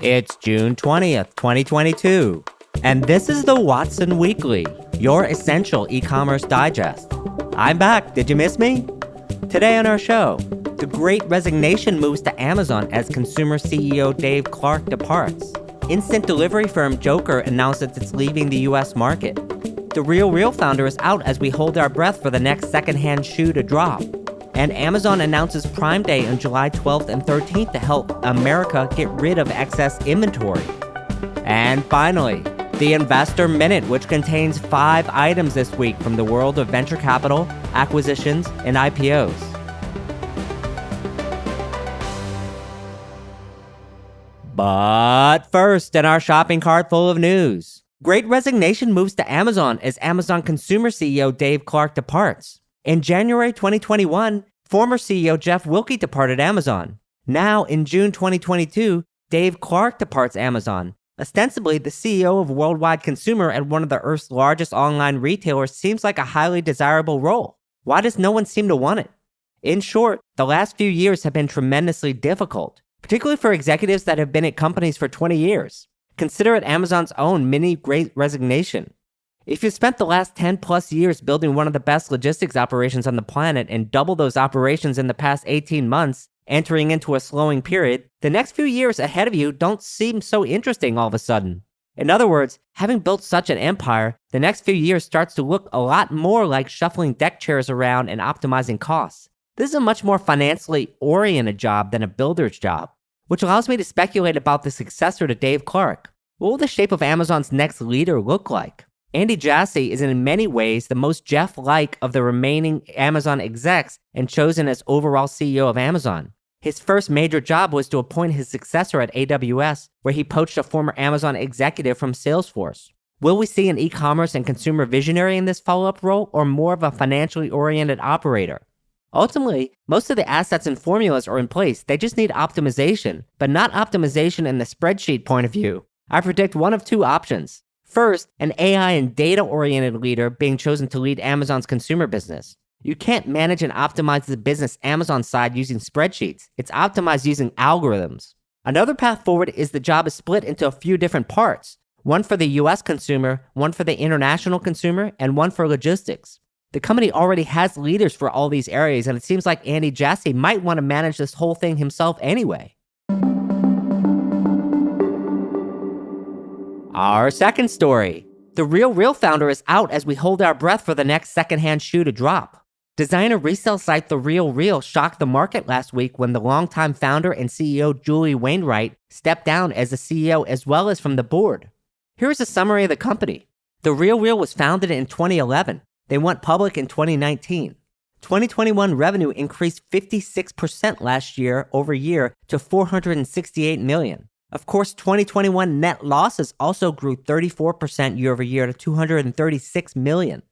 It's June 20th, 2022, and this is the Watson Weekly, your essential e-commerce digest. I'm back. Did you miss me? Today on our show, the Great Resignation moves to Amazon as consumer CEO Dave Clark departs. Instant delivery firm Jokr announces it's leaving the US market. The TheRealRealFounder is out as we hold our breath for the next secondhand shoe to drop. And Amazon announces Prime Day on July 12th and 13th to help America get rid of excess inventory. And finally, the Investor Minute, which contains 5 items this week from the world of venture capital, acquisitions, and IPOs. But first, in our shopping cart full of news, Great Resignation moves to Amazon as Amazon consumer CEO Dave Clark departs. In January 2021, former CEO Jeff Wilke departed Amazon. Now, in June 2022, Dave Clark departs Amazon. Ostensibly, the CEO of worldwide consumer at one of the Earth's largest online retailers seems like a highly desirable role. Why does no one seem to want it? In short, the last few years have been tremendously difficult, particularly for executives that have been at companies for 20 years. Consider it Amazon's own mini Great Resignation. If you spent the last 10 plus years building one of the best logistics operations on the planet and double those operations in the past 18 months, entering into a slowing period, the next few years ahead of you don't seem so interesting all of a sudden. In other words, having built such an empire, the next few years starts to look a lot more like shuffling deck chairs around and optimizing costs. This is a much more financially oriented job than a builder's job, which allows me to speculate about the successor to Dave Clark. What will the shape of Amazon's next leader look like? Andy Jassy is in many ways the most Jeff-like of the remaining Amazon execs and chosen as overall CEO of Amazon. His first major job was to appoint his successor at AWS, where he poached a former Amazon executive from Salesforce. Will we see an e-commerce and consumer visionary in this follow-up role, or more of a financially oriented operator? Ultimately, most of the assets and formulas are in place. They just need optimization, but not optimization in the spreadsheet point of view. I predict one of 2 options. First, an AI and data-oriented leader being chosen to lead Amazon's consumer business. You can't manage and optimize the business Amazon side using spreadsheets. It's optimized using algorithms. Another path forward is the job is split into a few different parts. One for the US consumer, one for the international consumer, and one for logistics. The company already has leaders for all these areas, and it seems like Andy Jassy might want to manage this whole thing himself anyway. Our second story. The TheRealRealFounder is out as we hold our breath for the next secondhand shoe to drop. Designer resale site TheRealReal shocked the market last week when the longtime founder and CEO Julie Wainwright stepped down as the CEO as well as from the board. Here's a summary of the company. TheRealReal was founded in 2011. They went public in 2019. 2021 revenue increased 56% last year over year to $468 million. Of course, 2021 net losses also grew 34% year over year to $236 million.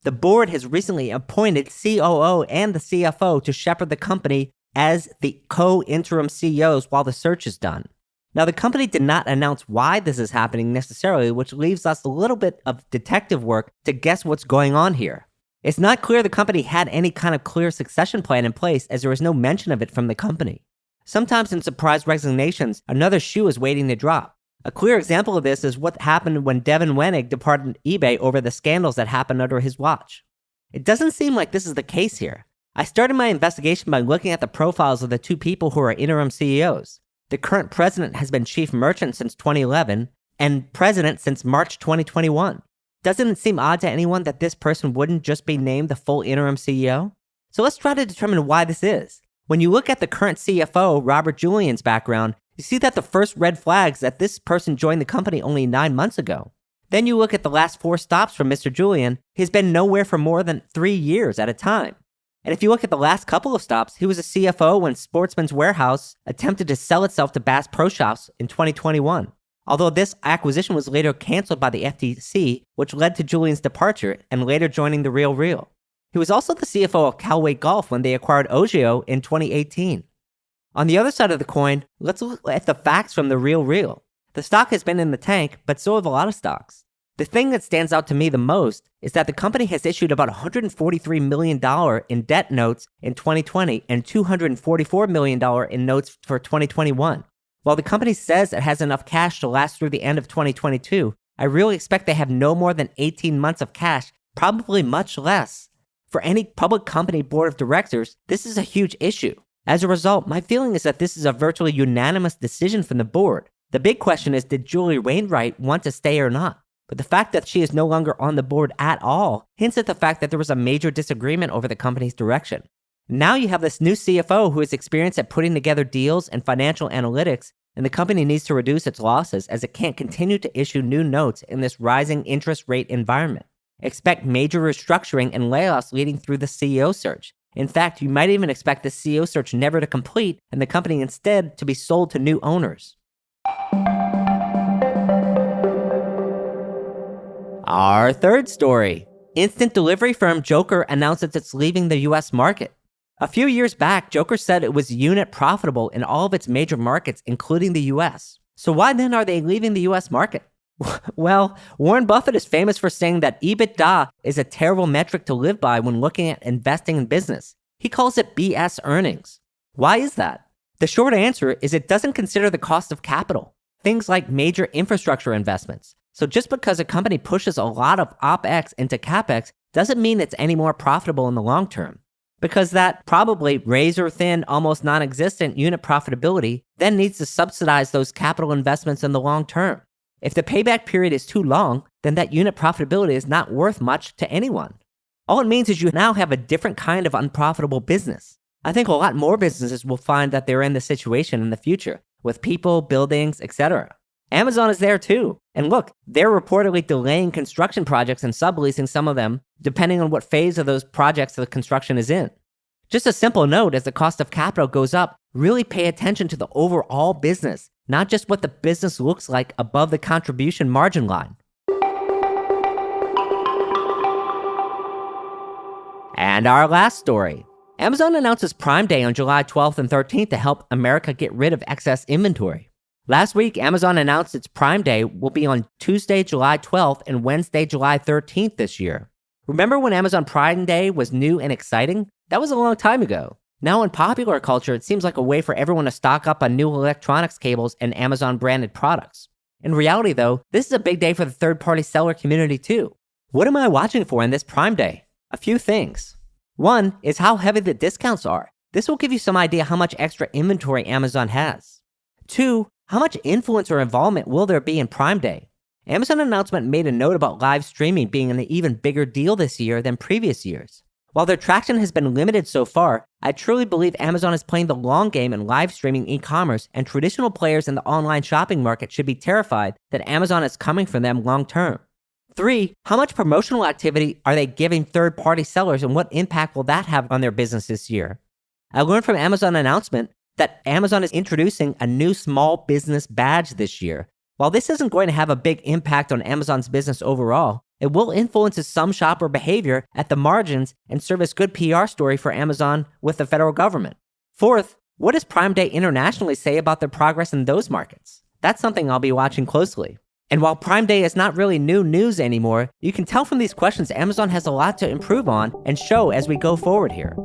The board has recently appointed COO and the CFO to shepherd the company as the co-interim CEOs while the search is done. Now, the company did not announce why this is happening necessarily, which leaves us a little bit of detective work to guess what's going on here. It's not clear the company had any kind of clear succession plan in place, as there was no mention of it from the company. Sometimes in surprise resignations, another shoe is waiting to drop. A clear example of this is what happened when Devin Wenig departed eBay over the scandals that happened under his watch. It doesn't seem like this is the case here. I started my investigation by looking at the profiles of the 2 people who are interim CEOs. The current president has been chief merchant since 2011 and president since March 2021. Doesn't it seem odd to anyone that this person wouldn't just be named the full interim CEO? So let's try to determine why this is. When you look at the current CFO, Robert Julian's background, you see that the first red flags that this person joined the company only 9 months ago. Then you look at the last 4 stops from Mr. Julian, he's been nowhere for more than 3 years at a time. And if you look at the last couple of stops, he was a CFO when Sportsman's Warehouse attempted to sell itself to Bass Pro Shops in 2021. Although this acquisition was later canceled by the FTC, which led to Julian's departure and later joining TheRealReal. He was also the CFO of Callaway Golf when they acquired Ogio in 2018. On the other side of the coin, let's look at the facts from TheRealReal. The stock has been in the tank, but so have a lot of stocks. The thing that stands out to me the most is that the company has issued about $143 million in debt notes in 2020 and $244 million in notes for 2021. While the company says it has enough cash to last through the end of 2022, I really expect they have no more than 18 months of cash, probably much less. For any public company board of directors, this is a huge issue. As a result, my feeling is that this is a virtually unanimous decision from the board. The big question is, did Julie Wainwright want to stay or not? But the fact that she is no longer on the board at all hints at the fact that there was a major disagreement over the company's direction. Now you have this new CFO who is experienced at putting together deals and financial analytics, and the company needs to reduce its losses as it can't continue to issue new notes in this rising interest rate environment. Expect major restructuring and layoffs leading through the CEO search. In fact, you might even expect the CEO search never to complete and the company instead to be sold to new owners. Our third story. Instant delivery firm Jokr announces it's leaving the US market. A few years back, Jokr said it was unit profitable in all of its major markets, including the US. So why then are they leaving the US market? Well, Warren Buffett is famous for saying that EBITDA is a terrible metric to live by when looking at investing in business. He calls it BS earnings. Why is that? The short answer is it doesn't consider the cost of capital, things like major infrastructure investments. So just because a company pushes a lot of OpEx into CapEx doesn't mean it's any more profitable in the long term. Because that probably razor-thin, almost non-existent unit profitability then needs to subsidize those capital investments in the long term. If the payback period is too long, then that unit profitability is not worth much to anyone. All it means is you now have a different kind of unprofitable business. I think a lot more businesses will find that they're in this situation in the future, with people, buildings, etc. Amazon is there too. And look, they're reportedly delaying construction projects and subleasing some of them, depending on what phase of those projects the construction is in. Just a simple note, as the cost of capital goes up, really pay attention to the overall business, not just what the business looks like above the contribution margin line. And our last story. Amazon announces Prime Day on July 12th and 13th to help America get rid of excess inventory. Last week, Amazon announced its Prime Day will be on Tuesday, July 12th and Wednesday, July 13th this year. Remember when Amazon Prime Day was new and exciting? That was a long time ago. Now in popular culture, it seems like a way for everyone to stock up on new electronics cables and Amazon-branded products. In reality, though, this is a big day for the third-party seller community too. What am I watching for in this Prime Day? A few things. One is how heavy the discounts are. This will give you some idea how much extra inventory Amazon has. Two, how much influence or involvement will there be in Prime Day? Amazon announcement made a note about live streaming being an even bigger deal this year than previous years. While their traction has been limited so far, I truly believe Amazon is playing the long game in live streaming e-commerce, and traditional players in the online shopping market should be terrified that Amazon is coming for them long term. 3, how much promotional activity are they giving third-party sellers, and what impact will that have on their business this year? I learned from Amazon announcement that Amazon is introducing a new small business badge this year. While this isn't going to have a big impact on Amazon's business overall, it will influence some shopper behavior at the margins and serve as good PR story for Amazon with the federal government. 4th, what does Prime Day internationally say about their progress in those markets? That's something I'll be watching closely. And while Prime Day is not really new news anymore, you can tell from these questions Amazon has a lot to improve on and show as we go forward here.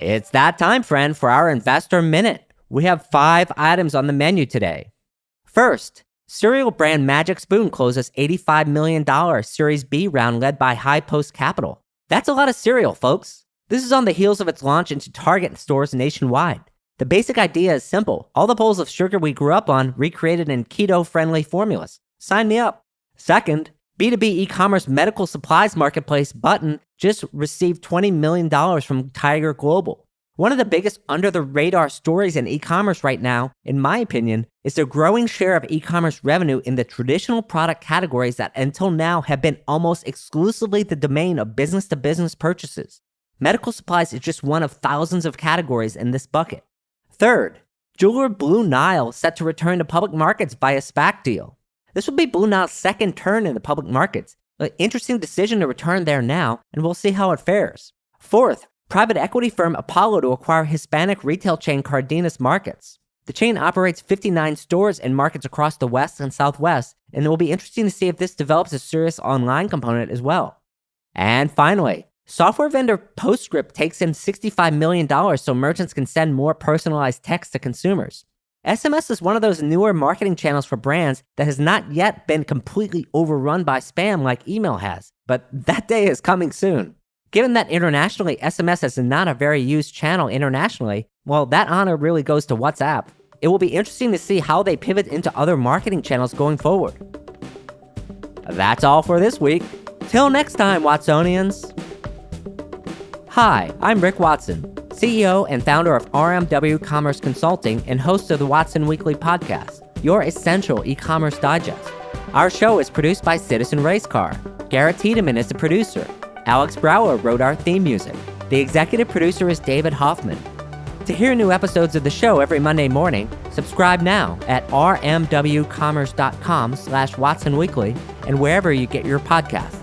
It's that time, friend, for our Investor Minute. We have 5 items on the menu today. First, cereal brand Magic Spoon closes $85 million Series B round led by High Post Capital. That's a lot of cereal, folks. This is on the heels of its launch into Target stores nationwide. The basic idea is simple. All the bowls of sugar we grew up on recreated in keto-friendly formulas. Sign me up. Second, B2B e-commerce medical supplies marketplace Button just received $20 million from Tiger Global. One of the biggest under-the-radar stories in e-commerce right now, in my opinion, is the growing share of e-commerce revenue in the traditional product categories that until now have been almost exclusively the domain of business-to-business purchases. Medical supplies is just one of thousands of categories in this bucket. Third, jeweler Blue Nile set to return to public markets via SPAC deal. This will be Blue Nile's second turn in the public markets. An interesting decision to return there now, and we'll see how it fares. Fourth, private equity firm Apollo to acquire Hispanic retail chain Cardenas Markets. The chain operates 59 stores in markets across the West and Southwest, and it will be interesting to see if this develops a serious online component as well. And finally, Software vendor PostScript takes in $65 million so merchants can send more personalized text to consumers. SMS is one of those newer marketing channels for brands that has not yet been completely overrun by spam like email has, but that day is coming soon. Given that internationally, SMS is not a very used channel internationally, well, that honor really goes to WhatsApp. It will be interesting to see how they pivot into other marketing channels going forward. That's all for this week. Till next time, Watsonians. Hi, I'm Rick Watson, CEO and founder of RMW Commerce Consulting and host of the Watson Weekly podcast, your essential e-commerce digest. Our show is produced by Citizen Racecar. Garrett Tiedemann is the producer. Alex Brower wrote our theme music. The executive producer is David Hoffman. To hear new episodes of the show every Monday morning, subscribe now at rmwcommerce.com/WatsonWeekly and wherever you get your podcasts.